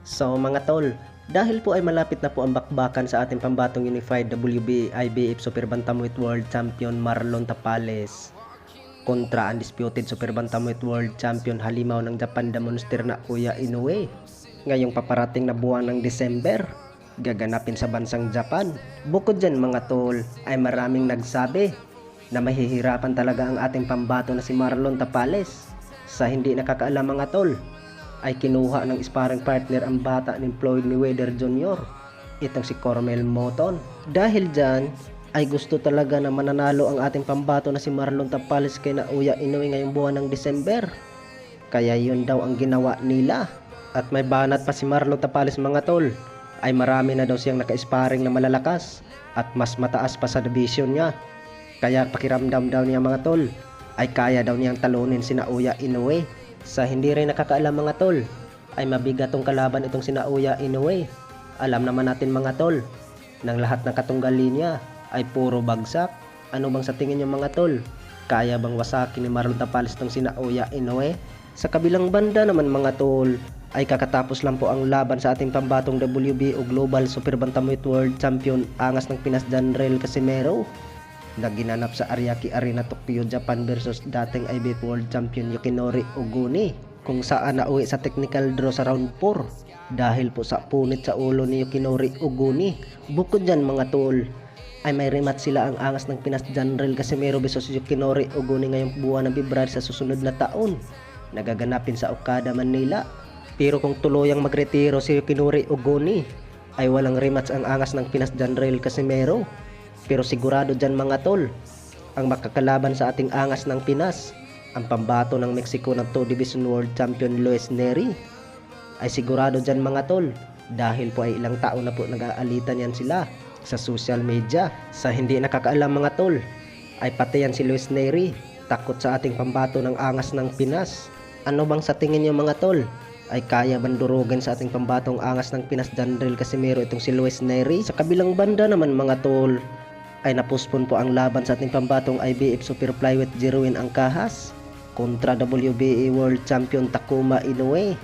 So mga tol, dahil po ay malapit na po ang bakbakan sa ating pambatong Unified WBA IBF Super Bantamweight World Champion Marlon Tapales kontra undisputed Super Bantamweight World Champion halimaw ng Japan The Monster na Kuya Inoue. Ngayong paparating na buwan ng December, gaganapin sa bansang Japan. Bukod dyan mga tol, ay maraming nagsabi na mahihirapan talaga ang ating pambato na si Marlon Tapales. Sa hindi nakakaalam mga tol, ay kinuha ng sparring partner ang bata ni Floyd Mayweather Jr., itong si Cormel Moton. Dahil dyan ay gusto talaga na mananalo ang ating pambato na si Marlon Tapales kay Naoya Inoue ngayong buwan ng December. Kaya yun daw ang ginawa nila. At may banat pa si Marlon Tapales mga tol, ay marami na daw siyang naka-sparring na malalakas at mas mataas pa sa division niya. Kaya pakiramdam daw niya mga tol, ay kaya daw niyang talunin si Naoya Inoue. Sa hindi rin nakakaalam mga tol, ay mabigat tong kalaban itong si Naoya Inoue. Alam naman natin mga tol, ng lahat ng katunggal linya ay puro bagsak. Ano bang sa tingin niyo mga tol? Kaya bang wasakin ni Marlon Tapales itong si Naoya Inoue? Sa kabilang banda naman mga tol, ay kakatapos lang po ang laban sa ating pambatong WBO Global Super Bantamweight World Champion angas ng Pinas Janrel Casimero na ginanap sa Ariake Arena, Tokyo, Japan versus dating IBF World Champion Yukinori Oguni, kung saan nauwi sa technical draw sa round 4 dahil po sa punit sa ulo ni Yukinori Oguni. Bukod dyan mga tol, ay may rematch sila ang angas ng Pinas Janrel Casimero versus Yukinori Oguni ngayong buwan ng February sa susunod na taon, nagaganapin sa Okada, Manila. Pero kung tuluyang magretiro si Yukinori Oguni, ay walang rematch ang angas ng Pinas Janrel Casimero. Pero sigurado dyan mga tol, ang makakalaban sa ating angas ng Pinas, ang pambato ng Mexico ng 2 Division World Champion Luis Neri. Ay sigurado dyan mga tol, dahil po ay ilang taon na po nag-aalitan yan sila sa social media. Sa hindi nakakaalam mga tol, ay pati yan si Luis Neri, takot sa ating pambato ng angas ng Pinas. Ano bang sa tingin niyo mga tol? Ay kaya bandurugan sa ating pambatong angas ng Pinas Janrel Casimero itong si Luis Neri? Sa kabilang banda naman mga tol, ay napuspon po ang laban sa ating pambatong IBF Super Flyweight Jerwin Angkahas kontra WBA World Champion Takuma Inoue.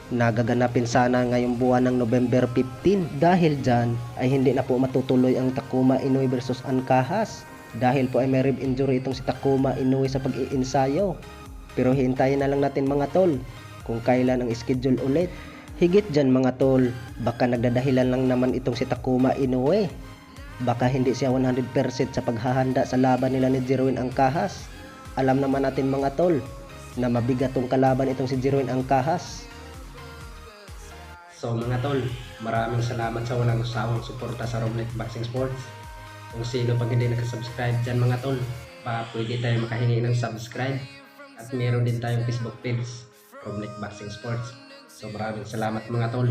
Nagaganapin sana ngayong buwan ng November 15. Dahil dyan ay hindi na po matutuloy ang Takuma Inoue versus Angkahas dahil po ay may rib injury itong si Takuma Inoue sa pag-iinsayo. Pero hintayin na lang natin mga tol kung kailan ang schedule ulit. Higit dyan mga tol, baka nagdadahilan lang naman itong si Takuma Inoue. Baka hindi siya 100% sa paghahanda sa laban nila ni Jerwin Angkahas. Alam naman natin mga tol na mabigat tong kalaban itong si Jerwin Angkahas. So mga tol, maraming salamat sa walang usawang suporta sa Romlet Boxing Sports. Kung sino pag hindi nakasubscribe dyan mga tol, pwede tayo makahingi ng subscribe. At meron din tayong Facebook page, Romlet Boxing Sports. So maraming salamat mga tol.